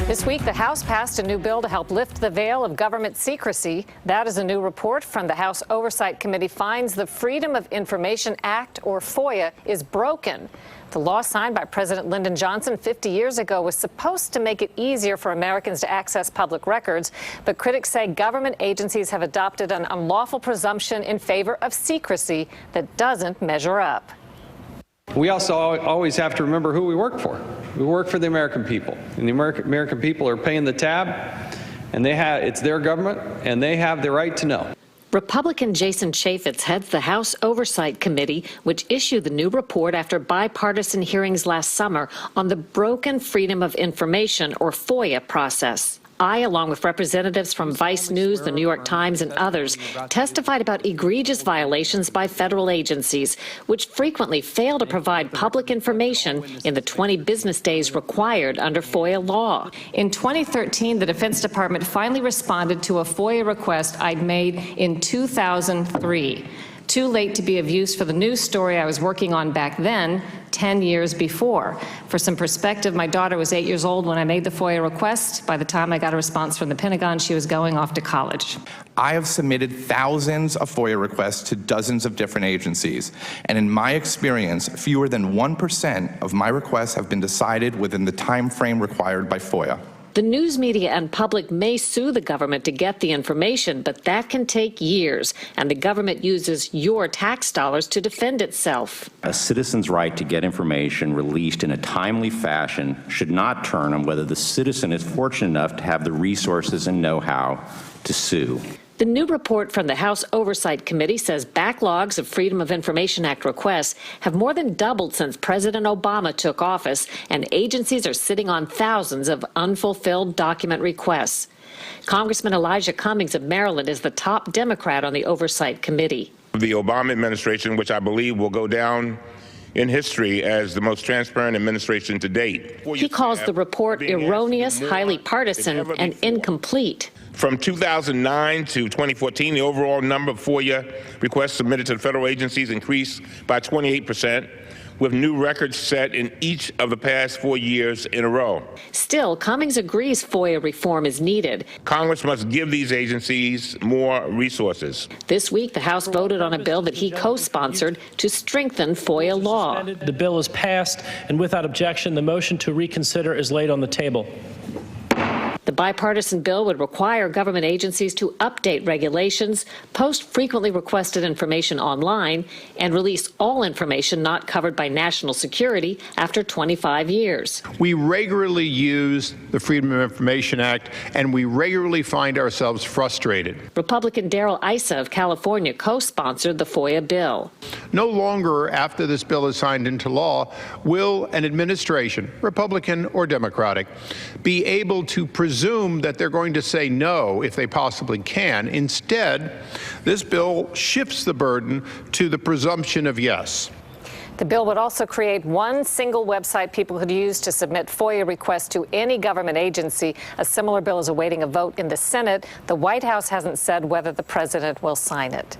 This week, the House passed a new bill to help lift the veil of government secrecy. That is a new report from the House Oversight Committee finds the Freedom of Information Act, or FOIA, is broken. The law signed by President Lyndon Johnson 50 years ago was supposed to make it easier for Americans to access public records, but critics say government agencies have adopted an unlawful presumption in favor of secrecy that doesn't measure up. We also always have to remember who we work for. We work for the American people, and the American people are paying the tab, and it's their government, and they have the right to know. Republican Jason Chaffetz heads the House Oversight Committee, which issued the new report after bipartisan hearings last summer on the broken Freedom of Information, or FOIA, process. I, along with representatives from Vice News, the New York Times, and others, testified about egregious violations by federal agencies, which frequently fail to provide public information in the 20 business days required under FOIA law. In 2013, the Defense Department finally responded to a FOIA request I'd made in 2003. Too late to be of use for the news story I was working on back then, 10 years before. For some perspective, my daughter was 8 years old when I made the FOIA request. By the time I got a response from the Pentagon, she was going off to college. I have submitted thousands of FOIA requests to dozens of different agencies, and in my experience, fewer than 1% of my requests have been decided within the time frame required by FOIA. The news media and public may sue the government to get the information, but that can take years, and the government uses your tax dollars to defend itself. A citizen's right to get information released in a timely fashion should not turn on whether the citizen is fortunate enough to have the resources and know-how to sue. The new report from the House Oversight Committee says backlogs of Freedom of Information Act requests have more than doubled since President Obama took office, and agencies are sitting on thousands of unfulfilled document requests. Congressman Elijah Cummings of Maryland is the top Democrat on the Oversight Committee. The Obama administration, which I believe will go down in history as the most transparent administration to date. He calls the report erroneous, highly partisan, and incomplete. From 2009 to 2014, the overall number of FOIA requests submitted to the federal agencies increased by 28%, with new records set in each of the past 4 years in a row. Still, Cummings agrees FOIA reform is needed. Congress must give these agencies more resources. This week, the House voted on a bill that he co-sponsored to strengthen FOIA law. The bill is passed, and without objection, the motion to reconsider is laid on the table. The bipartisan bill would require government agencies to update regulations, post frequently requested information online, and release all information not covered by national security after 25 years. We regularly use the Freedom of Information Act, and we regularly find ourselves frustrated. Republican Darrell Issa of California co-sponsored the FOIA bill. No longer after this bill is signed into law will an administration, Republican or Democratic, be able to presume that they're going to say no if they possibly can. Instead, this bill shifts the burden to the presumption of yes. The bill would also create one single website people could use to submit FOIA requests to any government agency. A similar bill is awaiting a vote in the Senate. The White House hasn't said whether the president will sign it.